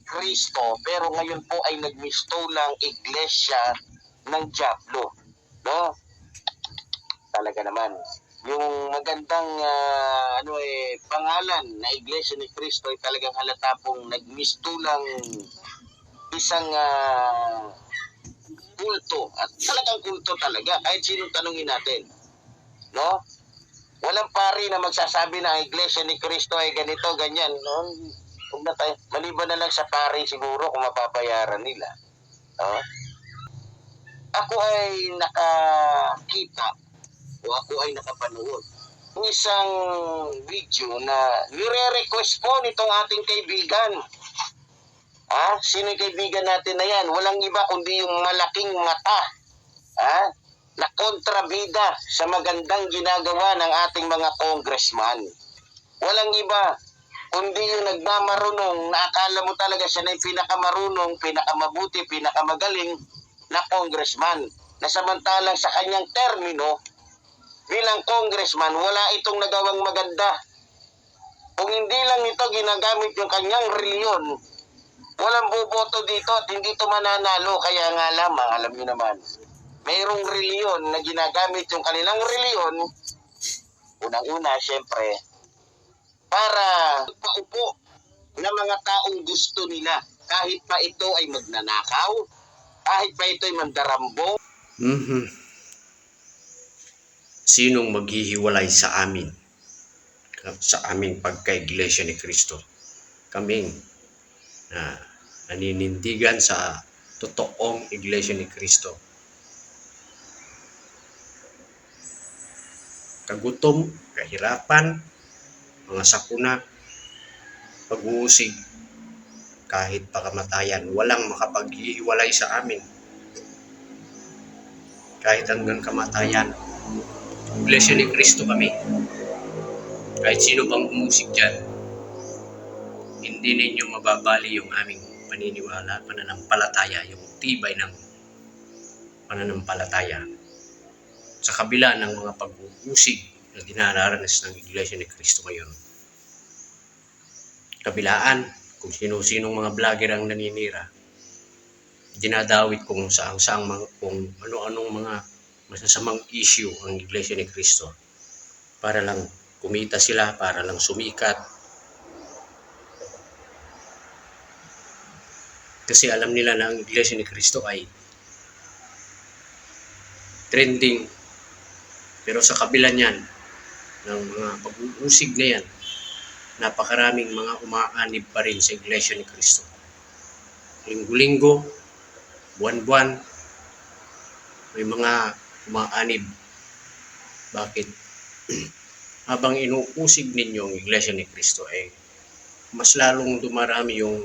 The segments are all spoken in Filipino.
Kristo, pero ngayon po ay nagmistulang iglesia ng Diablo. No? Talaga naman. Yung magandang pangalan na Iglesia ni Kristo ay talagang halata pong nagmistulang isang kulto. At talagang kulto talaga. Kahit sinong tanungin natin. No? Walang pari na magsasabi na ang Iglesia ni Kristo ay ganito, ganyan. No? Huwag na tayo. Maliban na lang sa pari siguro kung mapapayaran nila. No? Ako ay nakakita o ako ay nakapanood ng isang video na nire-request po nitong ating kaibigan. Sino yung kaibigan natin na yan? Walang iba kundi yung malaking mata. Na kontrabida sa magandang ginagawa ng ating mga congressman. Walang iba kundi yung nagmamarunong na akala mo talaga siya na yung pinakamarunong, pinakamabuti, pinakamagaling na congressman. Na samantalang sa kanyang termino, bilang congressman, wala itong nagawang maganda. Kung hindi lang ito ginagamit yung kanyang reliyon, walang boboto dito at hindi ito mananalo. Kaya nga lamang, alam niyo naman, mayroong reliyon na ginagamit yung kanilang reliyon, unang-una, syempre, para paupo ng mga taong gusto nila. Kahit pa ito ay magnanakaw, kahit pa ito ay mandarambong. Sinong maghihiwalay sa amin? Sa aming pagka-Iglesia ni Kristo? Kaming naninindigan sa totoong Iglesia ni Kristo. Kagutom, kahirapan, mga sakuna, pag-uusig, kahit pakamatayan, walang makapaghihiwalay sa amin. Kahit hanggang kamatayan, Iglesia ni Kristo kami. Kahit sino pang umusig dyan, hindi ninyo mababali yung aming paniniwala, pananampalataya, yung tibay ng pananampalataya. Sa kabila ng mga pag-uusig na dinaranas ng Iglesia ni Kristo ngayon. Kabilaan, kung sino-sinong mga vlogger ang naninira, dinadawit kung saang kung ano-anong mga masasamang issue ang Iglesia ni Kristo para lang kumita sila, para lang sumikat. Kasi alam nila na ang Iglesia ni Kristo ay trending. Pero sa kabila niyan, ng mga pag-uusig na yan, napakaraming mga umaanib pa rin sa Iglesia ni Kristo. Linggo-linggo, buwan-buwan, may mga umaanib. Bakit? Habang inuusig ninyo ang Iglesia ni Kristo, mas lalong dumarami yung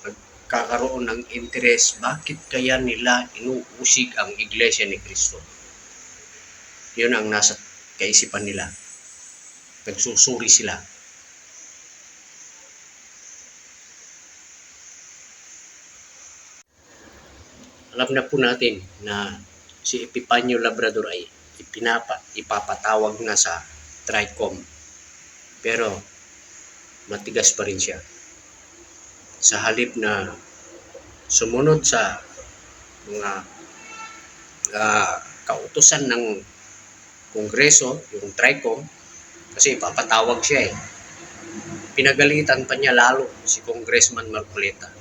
nagkakaroon ng interes. Bakit kaya nila inuusig ang Iglesia ni Kristo? Yun ang nasa kaisipan nila. Nagsusuri sila. Alam na po natin na si Epifanio Labrador ay ipapatawag na sa TRICOM. Pero matigas pa rin siya. Sa halip na sumunod sa mga kautusan ng Kongreso, yung TRICOM, kasi ipapatawag siya Pinagalitan pa niya lalo si Congressman Marcoleta.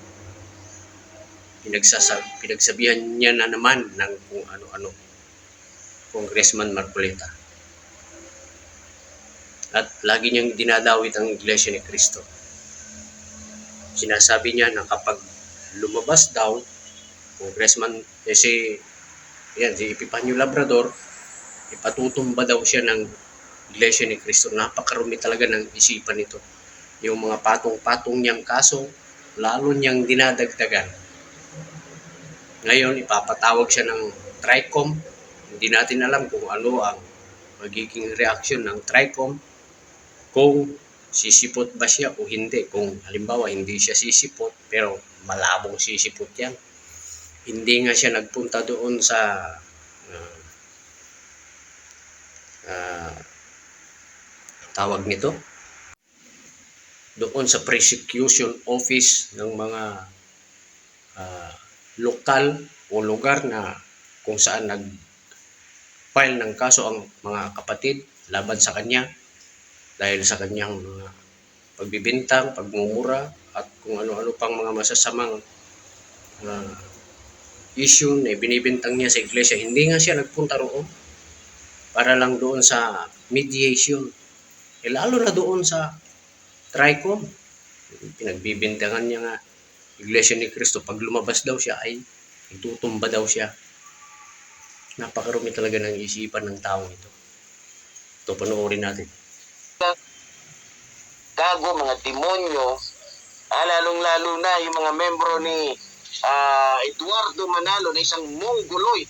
Pinagsabihan niya na naman ng kung ano-ano, Congressman Marcoleta. At lagi niyang dinadawit ang Iglesia ni Kristo. Sinasabi niya na kapag lumabas daw, Congressman, si Epifanio Labrador, ipatutumba daw siya ng Iglesia ni Kristo. Napakarumi talaga ng isipan nito. Yung mga patong-patong niyang kaso, lalo niyang dinadagdagan. Ngayon, ipapatawag siya ng TRICOM. Hindi natin alam kung ano ang magiging reaksyon ng TRICOM. Kung sisipot ba siya o hindi. Kung halimbawa hindi siya sisipot, pero malabong sisipot yan. Hindi nga siya nagpunta doon sa tawag nito, doon sa prosecution office ng mga ah, lokal o lugar na kung saan nag-file ng kaso ang mga kapatid laban sa kanya dahil sa kanyang mga pagbibintang, pagmumura at kung ano-ano pang mga masasamang ah, issue na binibintang niya sa iglesia. Hindi nga siya nagpunta roon para lang doon sa mediation. Lalo na doon sa TRICOM. Pinagbibintangan niya nga Iglesia ni Cristo. Pag lumabas daw siya ay itutumba daw siya. Napakarumi talaga ng isipan ng taong ito. Ito, panoorin natin. Gago, mga demonyo, lalong-lalo na yung mga membro ni Eduardo Manalo na isang mongoloid.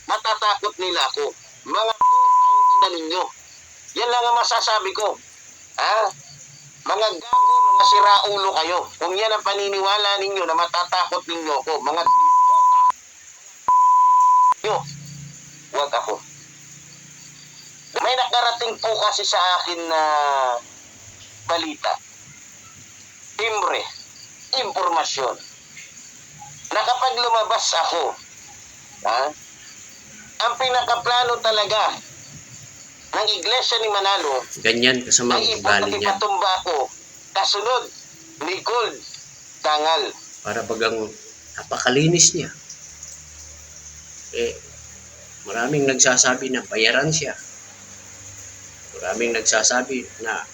Matatakot nila ako. Mga na ninyo. Yan lang ang masasabi ko. Mga gago, mga siraulo kayo. Kung yan ang paniniwala ninyo na matatakot ninyo ako, mga nyo, huwag ako. May nakarating po kasi sa akin na balita. Timbre, impormasyon. Na kapag lumabas ako, ang pinakaplano talaga ng Iglesia ni Manalo, Ganyan kasamang ay ugali niya. ipatumba ako, kasunod, likod, dangal. Para bagang napakalinis niya. Maraming nagsasabi na bayaran siya. Maraming nagsasabi na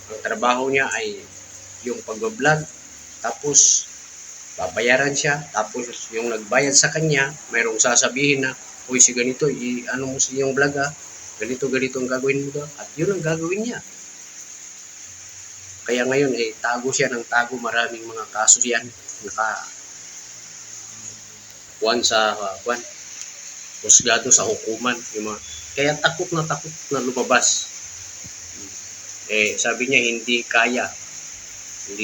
ang trabaho niya ay yung pag-vlog, tapos babayaran siya, tapos yung nagbayad sa kanya, mayroong sasabihin na, uy, si ganito, ano mo sa iyong vlog ganito ang gagawin mo daw, at yun ang gagawin niya. Kaya ngayon, tago siya ng tago, maraming mga kaso yan, husgado sa hukuman, yung mga, kaya takot na lumabas. Sabi niya, hindi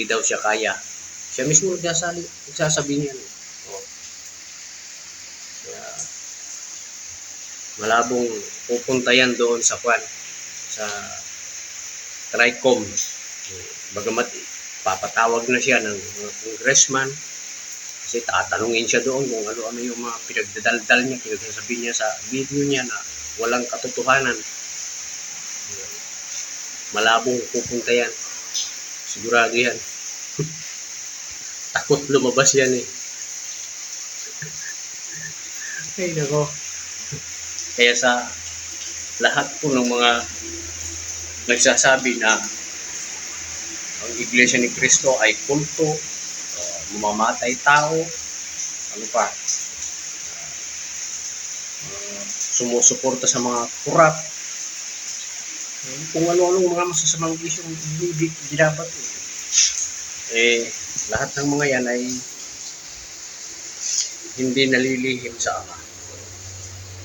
daw siya kaya. Siya mismo nagsasabi niya. Kaya, malabong pupunta yan doon sa TRICOM. Bagamat papatawag na siya ng mga congressman kasi tatanungin siya doon kung ano-ano yung mga pinagdadaldal niya, pinagsasabi niya sa video niya na walang katotohanan. Malabong pupunta yan. Sigurado yan. Takot lumabas yan Ay nako. Kaya sa lahat po ng mga nagsasabi na ang Iglesia ni Cristo ay kulto, mamamatay tao, sumusuporta sa mga kurap, kung ano-anong mga masasamang isyong binabat lahat ng mga yan ay hindi nalilihim sa Ama.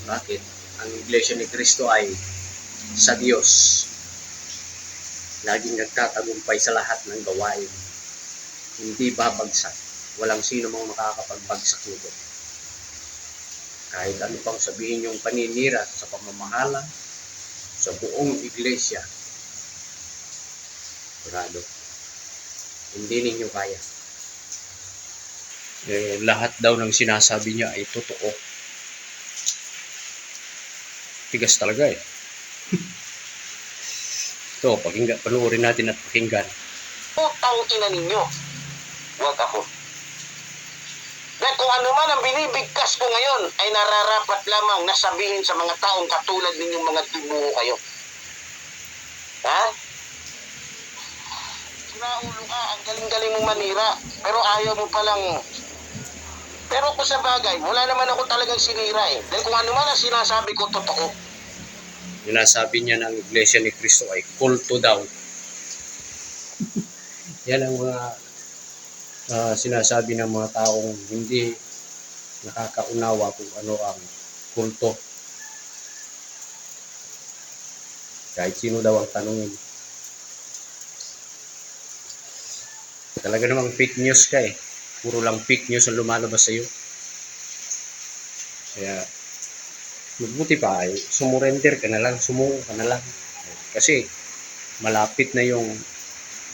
Bakit? Ang Iglesia ni Cristo ay sa Diyos. Laging nagtatagumpay sa lahat ng gawain. Hindi babagsak. Walang sino mang makakapagbagsak nito. Kahit ano pang sabihin yung paninira sa pamamahala sa buong Iglesia, sigurado, hindi ninyo kaya. Lahat daw ng sinasabi niya ay totoo. Tigas talaga Ito, panoorin natin at pakinggan. Putang ina ninyo, huwag ako. Dahil kung ano man ang binibigkas ko ngayon ay nararapat lamang na sabihin sa mga taong katulad ninyong mga tibuho kayo. Sinaulo ka, ang galing-galing mong manira, pero ayaw mo palang. Pero kung sa bagay, wala naman ako talagang sinira Dahil kung ano man ang sinasabi ko, totoo. Sinasabi niya ng Iglesia ni Cristo ay kulto daw. Yan ang mga sinasabi ng mga taong hindi nakakaunawa kung ano ang kulto. Kahit sino daw ang tanungin. Talaga namang fake news ka Puro lang fake news ang lumalabas sa iyo. Kaya mabuti pa ay sumurrender ka na lang, sumuko ka na lang. Kasi malapit na yung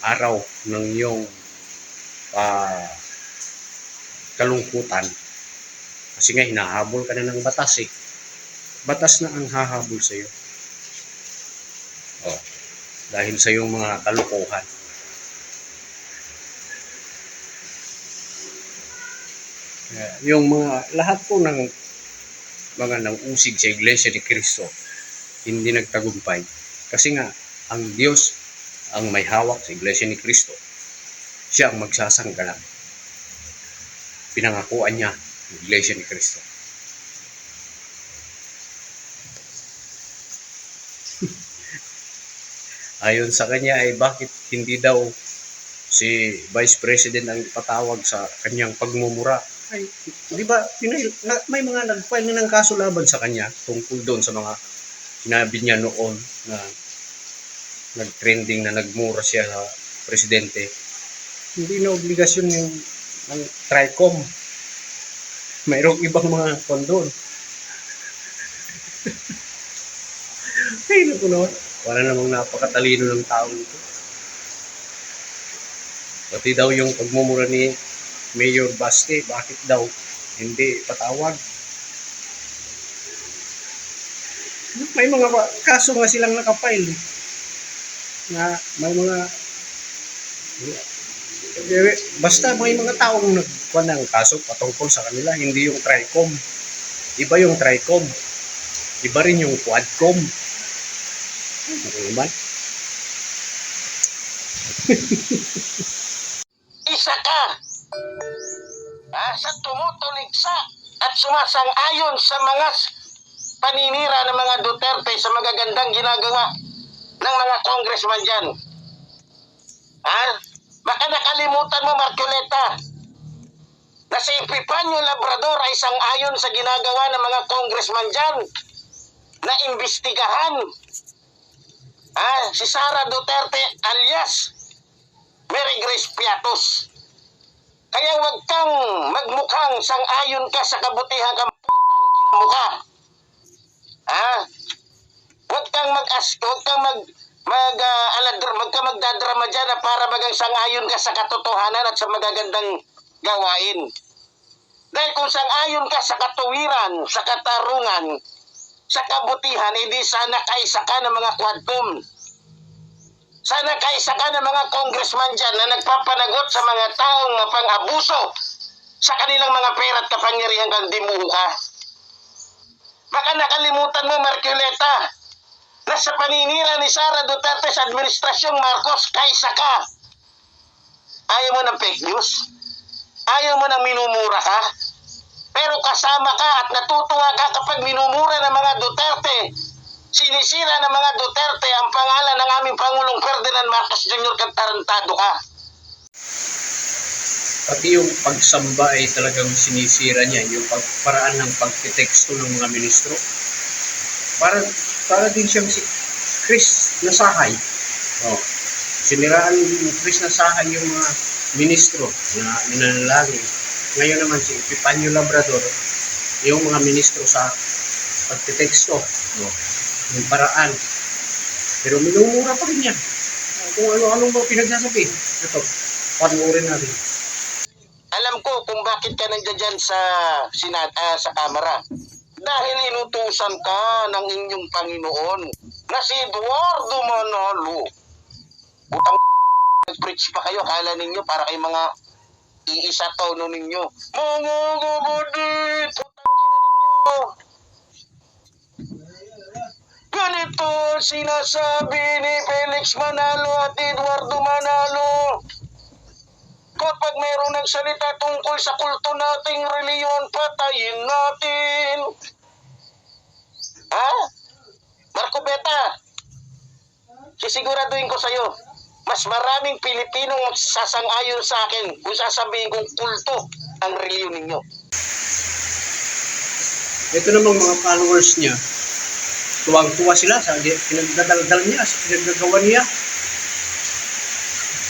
araw ng iyong ah, kalungkutan. Kasi nga hinahabol ka na ng batas eh. Batas na ang hahabol sa iyo. Oh, dahil sa iyong mga kalukuhan. Yung mga lahat po ng mga nang-usig sa Iglesia ni Cristo hindi nagtagumpay. Kasi nga ang Diyos ang may hawak sa Iglesia ni Cristo. Siya ang magsasanggalang. Pinangakuan niya ang Iglesia ni Cristo. Ayon sa kanya ay bakit hindi daw si Vice President ang ipatawag sa kanyang pagmumura? Ay, di ba may mga nag-file na ng kaso laban sa kanya tungkol doon sa mga sinabi niya noon na nag-trending na nagmura siya sa presidente. Hindi na obligasyon yung ng TRICOM. Mayroong ibang mga kondon. Ay, naku naman. Wala namang napakatalino ng tao nito. Pati daw yung pagmumura ni Mayor Baste, bakit daw hindi patawag? May mga kaso nga silang nakapile. Na may mga basta may mga taong nagkuha ng kaso patungkol sa kanila, hindi yung TRICOM. Iba yung TRICOM. Iba rin yung Quadcom. Ano naman? Isa ka sa tumutuligsa at sumasang-ayon sa mga paninira ng mga Duterte sa magagandang ginagawa ng mga congressman dyan. Baka nakalimutan mo, Marcoleta, na si Epifanio Labrador ay sang-ayon sa ginagawa ng mga congressman dyan na imbestigahan si Sara Duterte alias Mary Grace Piatos. Kaya wag kang magmukhang sang-ayon ka sa kabutihan kang putang mukha. Wag kang magdadrama dyan na para magang sang-ayon ka sa katotohanan at sa magagandang gawain. Dahil kung sang-ayon ka sa katuwiran, sa katarungan, sa kabutihan, hindi sana kaisa ka ng mga Quadcom. Sana kaisa ka ng mga congressman dyan na nagpapanagot sa mga taong mapang-abuso sa kanilang mga pera at kapangyarihan kang dimuho ka. Baka nakalimutan mo, Marcoleta, na sa paninira ni Sara Duterte sa Administrasyong Marcos, kaisa ka. Ayaw mo ng fake news? Ayaw mo ng minumura ka? Pero kasama ka at natutuwa ka kapag minumura ng mga Duterte. Sinisira ng mga Duterte ang pangalan ng aming Pangulong Ferdinand Marcos Jr. Tarantado ka. Pati yung pagsamba ay talagang sinisira niya. Yung paraan ng pagtiteksto ng mga ministro. Para din siyang si Chris Nasahay. Siniraan ni Chris Nasahay yung mga ministro na ninanalangin. Ngayon naman si Epifanio Labrador, yung mga ministro sa pagtiteksto. Yung paraan. Pero minumura pa rin yan. Kung ano-anong mga pinagsasabi. Ito, panuorin natin. Alam ko kung bakit ka nandiyan dyan sa Kamara. Dahil inutusan ka ng inyong Panginoon na si Eduardo Manalo. Butang nag-preach pa kayo, akala ninyo para kay mga iisa tono ninyo. Mga kabadit! Putang ina ninyo! Ganito sinasabi ni Felix Manalo at Eduardo Manalo. Kapag mayroong nagsalita tungkol sa kulto nating reliyon, patayin natin. Marcobeta, sisiguraduhin ko sa'yo, mas maraming Pilipinong magsasang-ayon sa akin kung sasabihin kong kulto ang reliyon ninyo. Ito namang mga followers niya, tuwang-tuwa sila sa pinagdadaldal niya, sa pinagdagawa niya.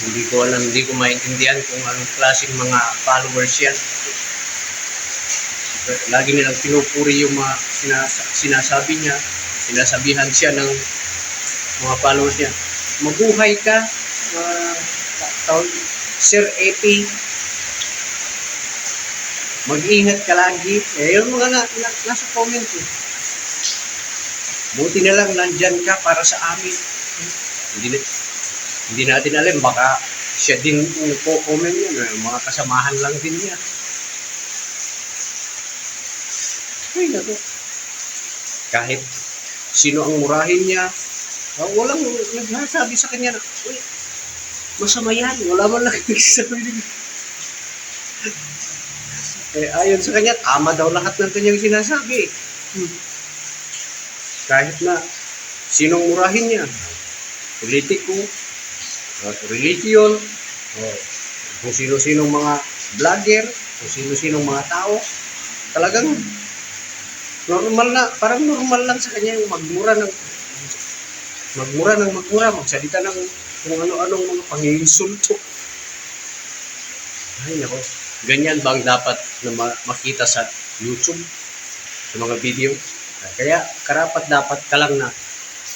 Hindi ko maintindihan kung anong klaseng mga followers yan. Lagi nilang pinupuri yung mga sinasabi niya, sinasabihan siya ng mga followers niya. Mabuhay ka, Sir Epi, mag-ingat ka lagi. Yung mga nasa comment eh. Buti na lang nandyan ka para sa amin. Hindi natin alam, baka siya din po-comment yun. Mga kasamahan lang din niya. Ay, naku. Kahit sino ang murahin niya, walang nagsasabi sa kanya na, uy, masama yan. Wala man lang nagsasabi niya. Ayon sa kanya, tama daw lahat ng kanyang sinasabi. Kahit na sinong murahin niya, politiko, religion, kung sino-sinong mga vlogger, kung sino-sinong mga tao, talagang normal na, parang normal lang sa kanya yung magmura, magsalita ng kung ano-anong mga panginsulto. Ay, nako. Ganyan bang dapat na makita sa YouTube, sa mga video? Kaya karapat dapat ka lang na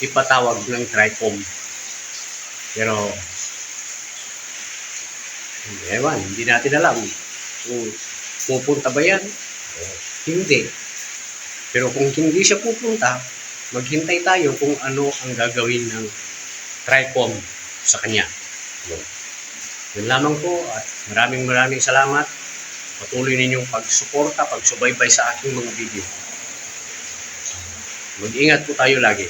ipatawag ng TRICOM. Pero, ewan, hindi natin alam kung pupunta ba yan o hindi. Pero kung hindi siya pupunta, maghintay tayo kung ano ang gagawin ng TRICOM sa kanya. Yun lamang po at maraming salamat. Patuloy ninyong pagsuporta, pagsubaybay sa aking mga video. Mag-ingat po tayo lagi.